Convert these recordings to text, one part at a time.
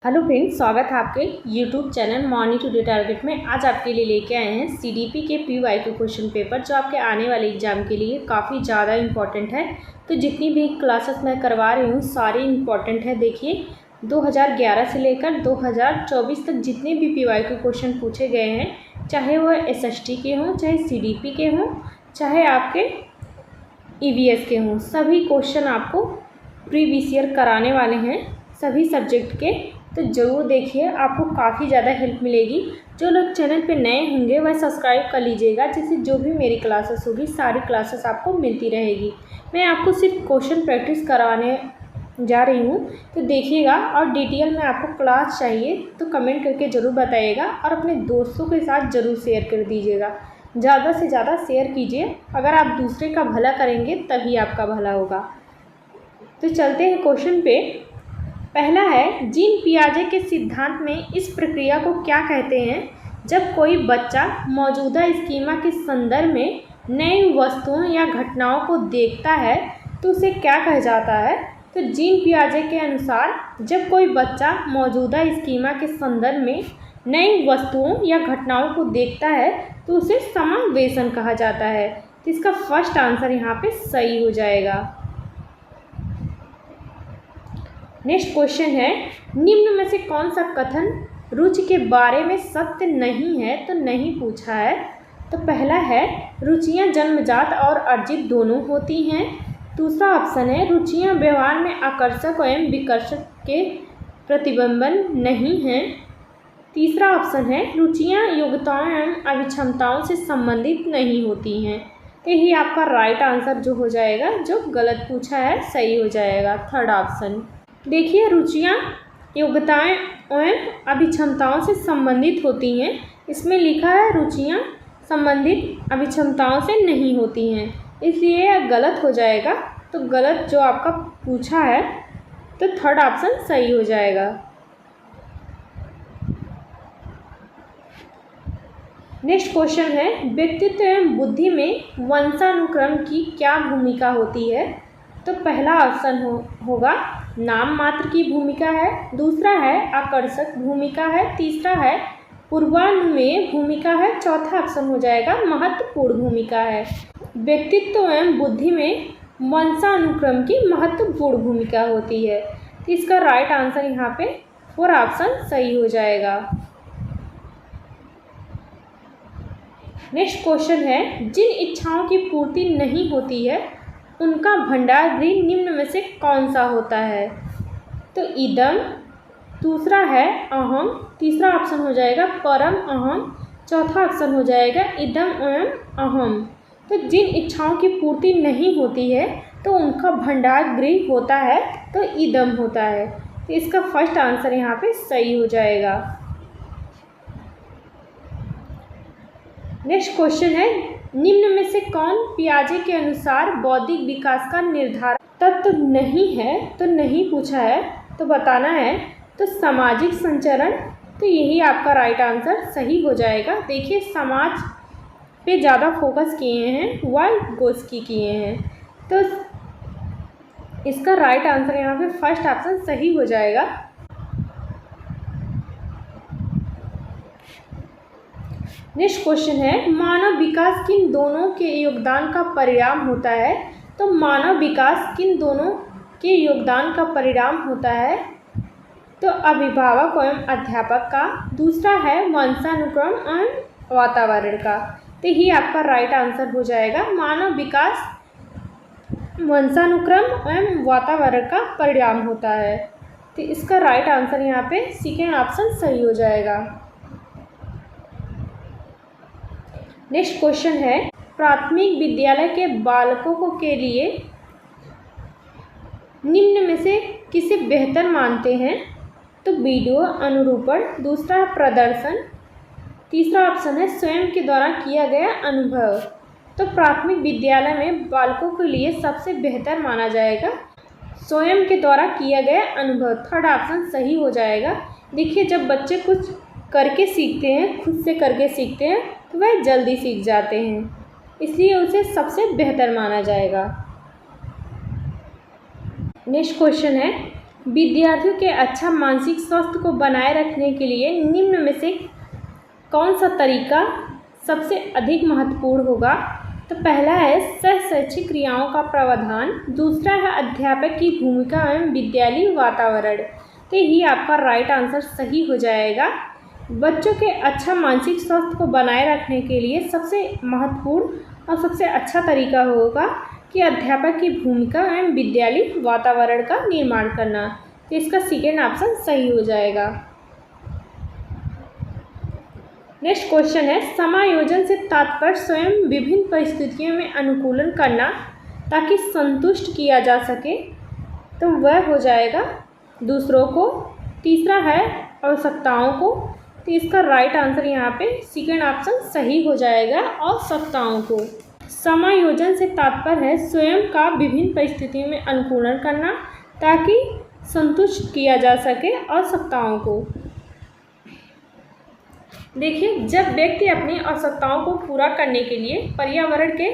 Hello friends, स्वागत है आपके YouTube channel morning today target में। आज आपके लिए लेके आए हैं सीडीपी के पीवाईक्यू क्वेश्चन पेपर, जो आपके आने वाले एग्जाम के लिए काफ़ी ज़्यादा इम्पॉर्टेंट है। तो जितनी भी क्लासेस मैं करवा रही हूँ सारी इम्पॉर्टेंट है। देखिए 2011 से लेकर 2024 तक जितने भी पीवाईक्यू क्वेश्चन पूछे गए हैं, चाहे वह एसएसटी के हों, चाहे सीडीपी के हों, चाहे आपके ईवीएस के हों, सभी क्वेश्चन आपको प्रीवियस ईयर कराने वाले हैं सभी सब्जेक्ट के। तो ज़रूर देखिए, आपको काफ़ी ज़्यादा हेल्प मिलेगी। जो लोग चैनल पे नए होंगे वह सब्सक्राइब कर लीजिएगा, जिससे जो भी मेरी क्लासेस होगी सारी क्लासेस आपको मिलती रहेगी। मैं आपको सिर्फ क्वेश्चन प्रैक्टिस कराने जा रही हूँ, तो देखिएगा। और डिटेल में आपको क्लास चाहिए तो कमेंट करके ज़रूर बताइएगा, और अपने दोस्तों के साथ ज़रूर शेयर कर दीजिएगा। ज़्यादा से ज़्यादा शेयर कीजिए। अगर आप दूसरे का भला करेंगे तभी आपका भला होगा। तो चलते हैं क्वेश्चन पे। पहला है, जीन पियाजे के सिद्धांत में इस प्रक्रिया को क्या कहते हैं जब कोई बच्चा मौजूदा स्कीमा के संदर्भ में नई वस्तुओं या घटनाओं को देखता है तो उसे क्या कहा जाता है। तो जीन पियाजे के अनुसार जब कोई बच्चा मौजूदा स्कीमा के संदर्भ में नई वस्तुओं या घटनाओं को देखता है तो उसे समावेशन कहा जाता है। तो इसका फर्स्ट आंसर यहाँ पे सही हो जाएगा। नेक्स्ट क्वेश्चन है, निम्न में से कौन सा कथन रुचि के बारे में सत्य नहीं है। तो नहीं पूछा है। तो पहला है, रुचियां जन्मजात और अर्जित दोनों होती हैं। दूसरा ऑप्शन है, रुचियां व्यवहार में आकर्षक एवं विकर्षक के प्रतिबिंबन नहीं हैं। तीसरा ऑप्शन है, रुचियां योग्यताओं एवं अभिक्षमताओं से संबंधित नहीं होती हैं। तो यही आपका राइट आंसर जो हो जाएगा, जो गलत पूछा है सही हो जाएगा, थर्ड ऑप्शन। देखिए, रुचियां योग्यताएं एवं अभिक्षमताओं से संबंधित होती हैं। इसमें लिखा है रुचियां संबंधित अभिक्षमताओं से नहीं होती हैं, इसलिए यह गलत हो जाएगा। तो गलत जो आपका पूछा है, तो थर्ड ऑप्शन सही हो जाएगा। नेक्स्ट क्वेश्चन है, व्यक्तित्व एवं बुद्धि में वंशानुक्रम की क्या भूमिका होती है। तो पहला ऑप्शन होगा नाम मात्र की भूमिका है। दूसरा है आकर्षक भूमिका है। तीसरा है पूर्वानुमेय भूमिका है। चौथा ऑप्शन हो जाएगा महत्वपूर्ण भूमिका है। व्यक्तित्व एवं बुद्धि में वंशानुक्रम की महत्वपूर्ण भूमिका होती है। तो इसका राइट आंसर यहाँ पे फोर ऑप्शन सही हो जाएगा। नेक्स्ट क्वेश्चन है, जिन इच्छाओं की पूर्ति नहीं होती है उनका भंडार गृह निम्न में से कौन सा होता है। तो इदम, दूसरा है अहम, तीसरा ऑप्शन हो जाएगा परम अहम, चौथा ऑप्शन हो जाएगा इदम एवं अहम। तो जिन इच्छाओं की पूर्ति नहीं होती है तो उनका भंडार गृह होता है, तो इदम होता है। तो इसका फर्स्ट आंसर यहाँ पे सही हो जाएगा। नेक्स्ट क्वेश्चन है, निम्न में से कौन पियाजे के अनुसार बौद्धिक विकास का निर्धारक तत्व नहीं है। तो नहीं पूछा है, तो बताना है। तो सामाजिक संचरण, तो यही आपका राइट आंसर सही हो जाएगा। देखिए, समाज पे ज़्यादा फोकस किए हैं, वाइगोत्स्की किए हैं। तो इसका राइट आंसर यहाँ पे फर्स्ट ऑप्शन सही हो जाएगा। नेक्स्ट क्वेश्चन है, मानव विकास किन दोनों के योगदान का परिणाम होता है। तो मानव विकास किन दोनों के योगदान का परिणाम होता है। तो अभिभावक एवं अध्यापक का। दूसरा है वंशानुक्रम एवं वातावरण का। तो यही आपका राइट आंसर हो जाएगा। मानव विकास वंशानुक्रम एवं वातावरण का परिणाम होता है। तो इसका राइट आंसर यहाँ पे सेकेंड ऑप्शन सही हो जाएगा। नेक्स्ट क्वेश्चन है, प्राथमिक विद्यालय के बालकों के लिए निम्न में से किसे बेहतर मानते हैं। तो वीडियो अनुरूपण, दूसरा है प्रदर्शन, तीसरा ऑप्शन है स्वयं के द्वारा किया गया अनुभव। तो प्राथमिक विद्यालय में बालकों के लिए सबसे बेहतर माना जाएगा स्वयं के द्वारा किया गया अनुभव, थर्ड ऑप्शन सही हो जाएगा। देखिए, जब बच्चे कुछ करके सीखते हैं, खुद से करके सीखते हैं, तो वह जल्दी सीख जाते हैं, इसलिए उसे सबसे बेहतर माना जाएगा। नेक्स्ट क्वेश्चन है, विद्यार्थियों के अच्छा मानसिक स्वास्थ्य को बनाए रखने के लिए निम्न में से कौन सा तरीका सबसे अधिक महत्वपूर्ण होगा? तो पहला है सह-शैक्षिक क्रियाओं का प्रावधान, दूसरा है अध्यापक की भूमिका एवं विद्यालय वातावरण। तो यही आपका राइट आंसर सही हो जाएगा। बच्चों के अच्छा मानसिक स्वास्थ्य को बनाए रखने के लिए सबसे महत्वपूर्ण और सबसे अच्छा तरीका होगा कि अध्यापक की भूमिका एवं विद्यालय वातावरण का निर्माण करना। तो इसका सेकेंड ऑप्शन सही हो जाएगा। नेक्स्ट क्वेश्चन है समायोजन से तात्पर्य स्वयं विभिन्न परिस्थितियों में अनुकूलन करना ताकि संतुष्ट किया जा सके। तो वह हो जाएगा दूसरों को, तीसरा है आवश्यकताओं को। तो इसका राइट आंसर यहाँ पे सेकेंड ऑप्शन सही हो जाएगा, आवश्यकताओं को। समायोजन से तात्पर्य है स्वयं का विभिन्न परिस्थितियों में अनुकूलन करना ताकि संतुष्ट किया जा सके आवश्यकताओं को। देखिए, जब व्यक्ति अपनी आवश्यकताओं को पूरा करने के लिए पर्यावरण के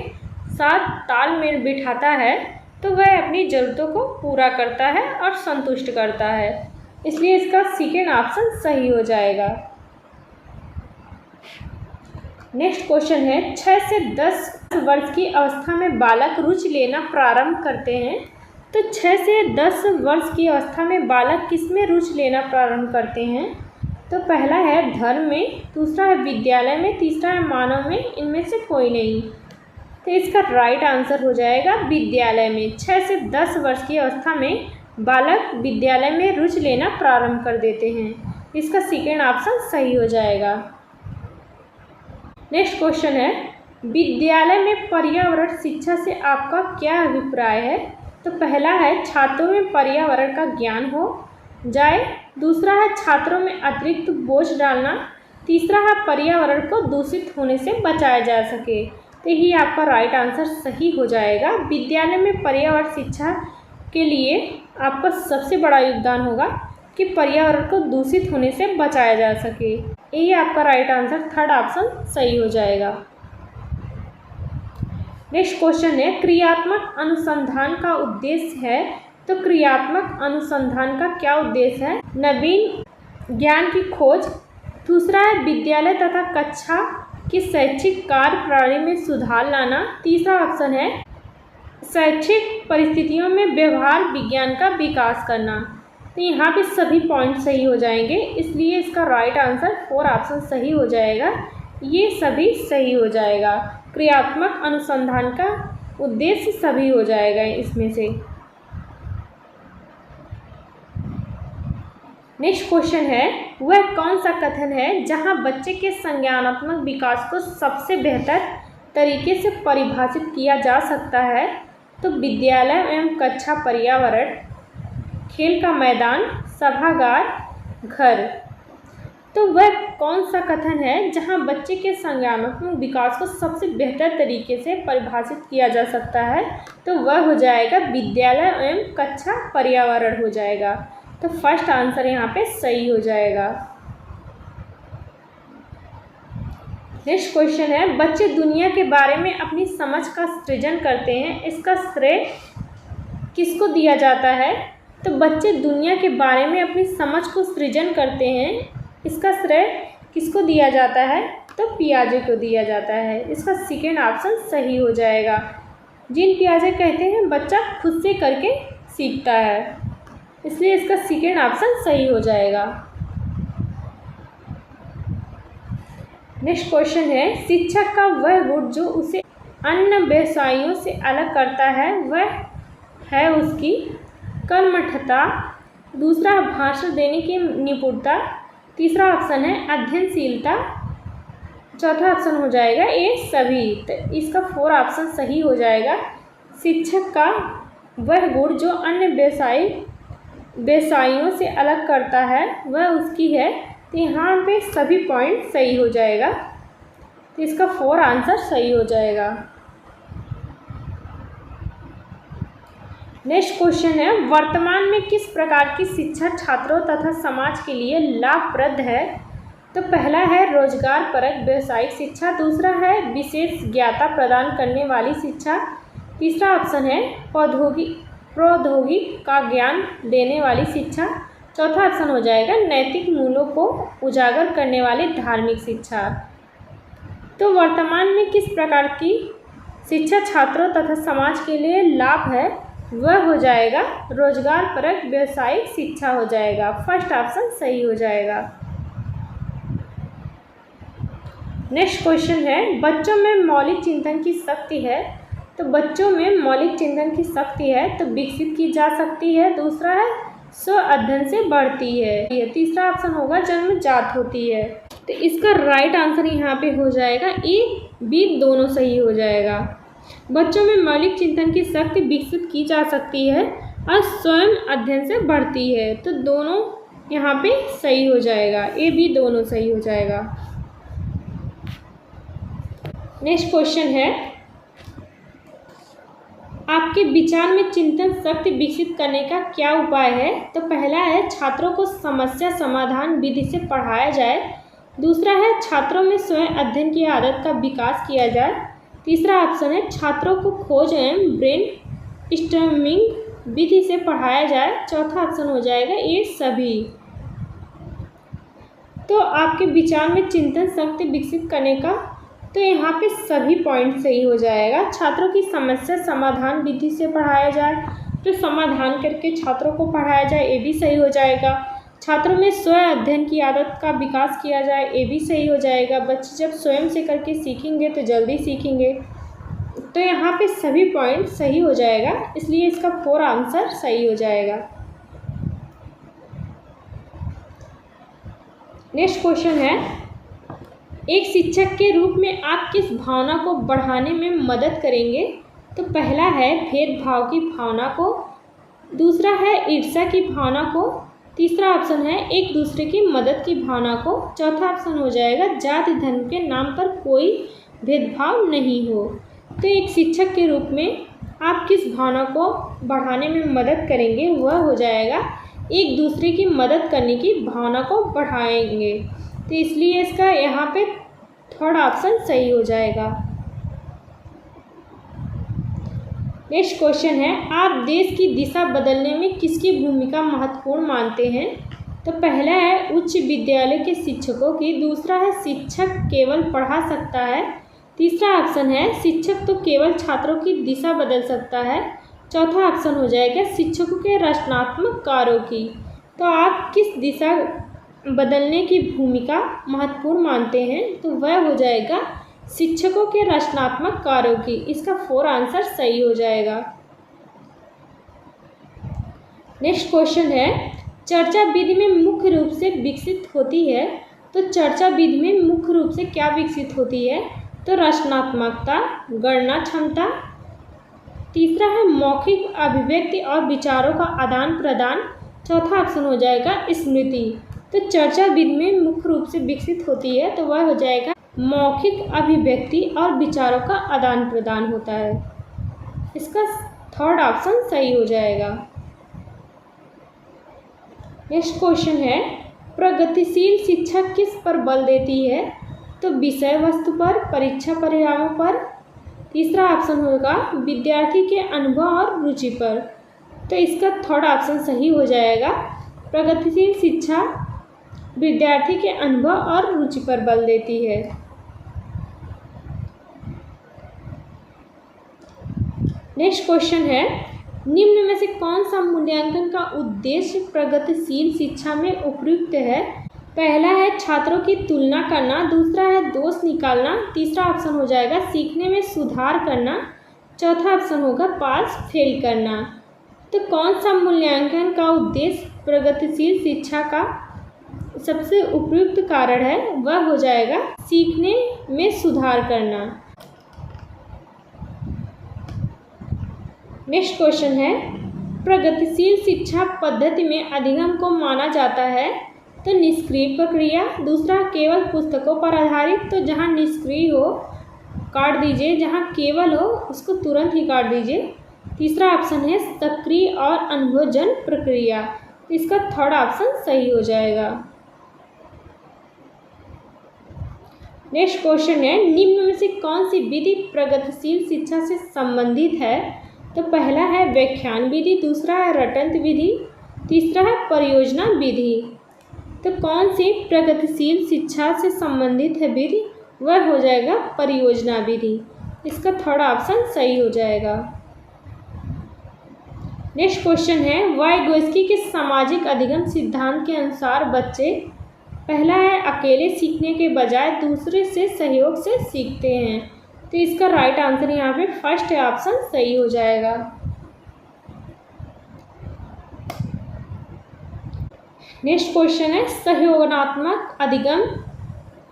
साथ तालमेल बिठाता है तो वह अपनी ज़रूरतों को पूरा करता है और संतुष्ट करता है, इसलिए इसका सेकेंड ऑप्शन सही हो जाएगा। नेक्स्ट क्वेश्चन है 6 से 10 वर्ष की अवस्था में बालक रुचि लेना प्रारंभ करते हैं। तो 6 से 10 वर्ष की अवस्था में बालक किस में रुचि लेना प्रारंभ करते हैं? तो पहला है धर्म में, दूसरा है विद्यालय में, तीसरा है मानव में, इनमें से कोई नहीं। तो इसका राइट आंसर हो जाएगा विद्यालय में। 6 से 10 वर्ष की अवस्था में बालक विद्यालय में रुचि लेना प्रारंभ कर देते हैं, इसका सेकेंड ऑप्शन सही हो जाएगा। नेक्स्ट क्वेश्चन है विद्यालय में पर्यावरण शिक्षा से आपका क्या अभिप्राय है? तो पहला है छात्रों में पर्यावरण का ज्ञान हो जाए, दूसरा है छात्रों में अतिरिक्त बोझ डालना, तीसरा है पर्यावरण को दूषित होने से बचाया जा सके। तो यही आपका राइट आंसर सही हो जाएगा। विद्यालय में पर्यावरण शिक्षा के लिए आपका सबसे बड़ा योगदान होगा कि पर्यावरण को दूषित होने से बचाया जा सके। यही आपका राइट आंसर थर्ड ऑप्शन सही हो जाएगा। नेक्स्ट क्वेश्चन है क्रियात्मक अनुसंधान का उद्देश्य है। तो क्रियात्मक अनुसंधान का क्या उद्देश्य है? नवीन ज्ञान की खोज, दूसरा है विद्यालय तथा कक्षा की शैक्षिक कार्य प्रणाली में सुधार लाना, तीसरा ऑप्शन है शैक्षिक परिस्थितियों में व्यवहार विज्ञान का विकास करना। तो यहाँ पे सभी पॉइंट सही हो जाएंगे, इसलिए इसका राइट आंसर 4 ऑप्शन सही हो जाएगा। ये सभी सही हो जाएगा। क्रियात्मक अनुसंधान का उद्देश्य सभी हो जाएगा इसमें से। नेक्स्ट क्वेश्चन है वह कौन सा कथन है जहां बच्चे के संज्ञानात्मक विकास को सबसे बेहतर तरीके से परिभाषित किया जा सकता है? तो विद्यालय एवं कक्षा पर्यावरण, खेल का मैदान, सभागार, घर। तो वह कौन सा कथन है जहां बच्चे के संज्ञानात्मक विकास को सबसे बेहतर तरीके से परिभाषित किया जा सकता है? तो वह हो जाएगा विद्यालय एवं कक्षा पर्यावरण हो जाएगा। तो फर्स्ट आंसर यहाँ पे सही हो जाएगा। नेक्स्ट क्वेश्चन है बच्चे दुनिया के बारे में अपनी समझ का सृजन करते हैं, इसका श्रेय किसको दिया जाता है? तो बच्चे दुनिया के बारे में अपनी समझ को सृजन करते हैं, इसका श्रेय किसको दिया जाता है? तो पियाजे को दिया जाता है, इसका सेकेंड ऑप्शन सही हो जाएगा। जीन पियाजे कहते हैं बच्चा खुद से करके सीखता है, इसलिए इसका सेकेंड ऑप्शन सही हो जाएगा। नेक्स्ट क्वेश्चन है शिक्षक का वह गुण जो उसे अन्य व्यवसायियों से अलग करता है वह है उसकी कर्मठता, दूसरा भाषण देने की निपुणता, तीसरा ऑप्शन है अध्ययनशीलता, चौथा ऑप्शन हो जाएगा ये सभी। तो इसका 4 ऑप्शन सही हो जाएगा। शिक्षक का वह गुण जो अन्य व्यवसायियों से अलग करता है वह उसकी है, तो यहाँ पे सभी पॉइंट सही हो जाएगा, तो इसका 4 आंसर सही हो जाएगा। नेक्स्ट क्वेश्चन है वर्तमान में किस प्रकार की शिक्षा छात्रों तथा समाज के लिए लाभप्रद है? तो पहला है रोजगार परक व्यवसायिक शिक्षा, दूसरा है विशेष ज्ञाता प्रदान करने वाली शिक्षा, तीसरा ऑप्शन है प्रौद्योगिकी का ज्ञान देने वाली शिक्षा। चौथा ऑप्शन हो जाएगा नैतिक मूल्यों को उजागर करने वाली धार्मिक शिक्षा। तो वर्तमान में किस प्रकार की शिक्षा छात्रों तथा समाज के लिए लाभ है, वह हो जाएगा रोजगार परक व्यावसायिक शिक्षा हो जाएगा। फर्स्ट ऑप्शन सही हो जाएगा। नेक्स्ट क्वेश्चन है, बच्चों में मौलिक चिंतन की शक्ति है, तो बच्चों में मौलिक चिंतन की शक्ति है तो विकसित की जा सकती है। दूसरा है स्व अध्ययन से बढ़ती है। तीसरा ऑप्शन होगा जन्मजात होती है। तो इसका राइट आंसर यहाँ पे हो जाएगा ए बी, दोनों सही हो जाएगा। बच्चों में मौलिक चिंतन की शक्ति विकसित की जा सकती है और स्वयं अध्ययन से बढ़ती है, तो दोनों यहाँ पे सही हो जाएगा, ए बी दोनों सही हो जाएगा। नेक्स्ट क्वेश्चन है, आपके विचार में चिंतन शक्ति विकसित करने का क्या उपाय है? तो पहला है छात्रों को समस्या समाधान विधि से पढ़ाया जाए। दूसरा है छात्रों में स्वयं अध्ययन की आदत का विकास किया जाए। तीसरा ऑप्शन है छात्रों को खोज एवं ब्रेन स्टॉर्मिंग विधि से पढ़ाया जाए। चौथा ऑप्शन हो जाएगा ये सभी। तो आपके विचार में चिंतन शक्ति विकसित करने का, तो यहाँ पे सभी पॉइंट सही हो जाएगा। छात्रों की समस्या समाधान विधि से पढ़ाया जाए, तो समाधान करके छात्रों को पढ़ाया जाए, ये भी सही हो जाएगा। छात्रों में स्वयं अध्ययन की आदत का विकास किया जाए, ये भी सही हो जाएगा। बच्चे जब स्वयं से करके सीखेंगे तो जल्दी सीखेंगे। तो यहाँ पे सभी पॉइंट सही हो जाएगा, इसलिए इसका 4 आंसर सही हो जाएगा। नेक्स्ट क्वेश्चन है, एक शिक्षक के रूप में आप किस भावना को बढ़ाने में मदद करेंगे? तो पहला है भेदभाव की भावना को, दूसरा है ईर्ष्या की भावना को, तीसरा ऑप्शन है एक दूसरे की मदद की भावना को, चौथा ऑप्शन हो जाएगा जाति धर्म के नाम पर कोई भेदभाव नहीं हो। तो एक शिक्षक के रूप में आप किस भावना को बढ़ाने में मदद करेंगे, वह हो जाएगा एक दूसरे की मदद करने की भावना को बढ़ाएंगे। तो इसलिए इसका यहाँ पे थर्ड ऑप्शन सही हो जाएगा। नेक्स्ट क्वेश्चन है, आप देश की दिशा बदलने में किसकी भूमिका महत्वपूर्ण मानते हैं? तो पहला है उच्च विद्यालय के शिक्षकों की, दूसरा है शिक्षक केवल पढ़ा सकता है, तीसरा ऑप्शन है शिक्षक तो केवल छात्रों की दिशा बदल सकता है, चौथा ऑप्शन हो जाएगा शिक्षकों के रचनात्मक कार्यों की। तो आप किस दिशा बदलने की भूमिका महत्वपूर्ण मानते हैं? तो वह हो जाएगा शिक्षकों के रचनात्मक कार्यों की। इसका 4 आंसर सही हो जाएगा। नेक्स्ट क्वेश्चन है, चर्चा विधि में मुख्य रूप से विकसित होती है। तो चर्चा विधि में मुख्य रूप से क्या विकसित होती है? तो रचनात्मकता, गणना क्षमता, तीसरा है मौखिक अभिव्यक्ति और विचारों का आदान प्रदान, चौथा ऑप्शन हो जाएगा स्मृति। तो चर्चा विधि में मुख्य रूप से विकसित होती है, तो वह हो जाएगा मौखिक अभिव्यक्ति और विचारों का आदान प्रदान होता है। इसका थर्ड ऑप्शन सही हो जाएगा। नेक्स्ट क्वेश्चन है, प्रगतिशील शिक्षा किस पर बल देती है? तो विषय वस्तु पर, परीक्षा परिणामों पर, तीसरा ऑप्शन होगा विद्यार्थी के अनुभव और रुचि पर। तो इसका थर्ड ऑप्शन सही हो जाएगा। प्रगतिशील शिक्षा विद्यार्थी के अनुभव और रुचि पर बल देती है। नेक्स्ट क्वेश्चन है, निम्न में से कौन सा मूल्यांकन का उद्देश्य प्रगतिशील शिक्षा में उपयुक्त है? पहला है छात्रों की तुलना करना, दूसरा है दोष निकालना, तीसरा ऑप्शन हो जाएगा सीखने में सुधार करना, चौथा ऑप्शन होगा पास फेल करना। तो कौन सा मूल्यांकन का उद्देश्य प्रगतिशील शिक्षा का सबसे उपयुक्त कारण है? वह हो जाएगा सीखने में सुधार करना। नेक्स्ट क्वेश्चन है, प्रगतिशील शिक्षा पद्धति में अधिगम को माना जाता है। तो निष्क्रिय प्रक्रिया, दूसरा केवल पुस्तकों पर आधारित, तो जहाँ निष्क्रिय हो काट दीजिए, जहाँ केवल हो उसको तुरंत ही काट दीजिए, तीसरा ऑप्शन है सक्रिय और अनुभवजन प्रक्रिया। इसका थर्ड ऑप्शन सही हो जाएगा। नेक्स्ट क्वेश्चन है, निम्न में से कौन सी विधि प्रगतिशील शिक्षा से संबंधित है? तो पहला है व्याख्यान विधि, दूसरा है रटंत विधि, तीसरा है परियोजना विधि। तो कौन सी प्रगतिशील शिक्षा से संबंधित है विधि? वह हो जाएगा परियोजना विधि। इसका थर्ड ऑप्शन सही हो जाएगा। नेक्स्ट क्वेश्चन है वाइगोत्स्की के सामाजिक अधिगम सिद्धांत के अनुसार बच्चे पहला है अकेले सीखने के बजाय दूसरे से सहयोग से सीखते हैं। तो इसका राइट आंसर यहाँ पे फर्स्ट ऑप्शन सही हो जाएगा। नेक्स्ट क्वेश्चन है सहयोगात्मक अधिगम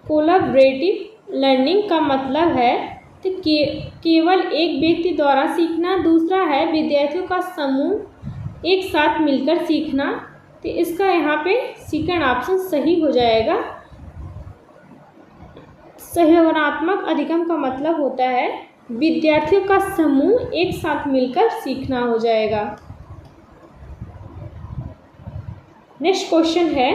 कोलैबोरेटिव लर्निंग का मतलब है तो केवल एक व्यक्ति द्वारा सीखना, दूसरा है विद्यार्थियों का समूह एक साथ मिलकर सीखना। तो इसका यहाँ पे सेकंड ऑप्शन सही हो जाएगा। सहयोगात्मक अधिगम का मतलब होता है विद्यार्थियों का समूह एक साथ मिलकर सीखना हो जाएगा। नेक्स्ट क्वेश्चन है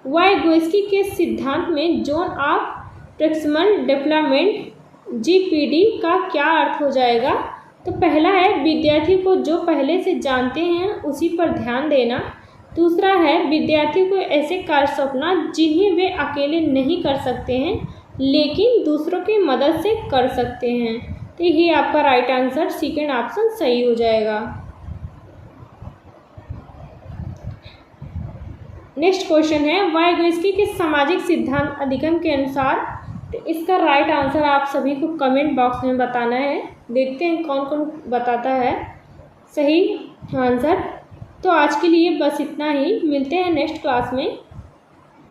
वाइगोत्स्की के सिद्धांत में zone of proximal development GPD का क्या अर्थ हो जाएगा? तो पहला है विद्यार्थी को जो पहले से जानते हैं उसी पर ध्यान देना, दूसरा है विद्यार्थी को ऐसे कार्य सौंपना जिन्हें वे अकेले नहीं कर सकते हैं लेकिन दूसरों की मदद से कर सकते हैं। तो ये आपका राइट आंसर सेकंड ऑप्शन सही हो जाएगा। नेक्स्ट क्वेश्चन है वाइगोत्स्की के सामाजिक सिद्धांत अधिगम के अनुसार। तो इसका राइट आंसर आप सभी को कमेंट बॉक्स में बताना है। देखते हैं कौन कौन बताता है सही आंसर। तो आज के लिए बस इतना ही, मिलते हैं नेक्स्ट क्लास में।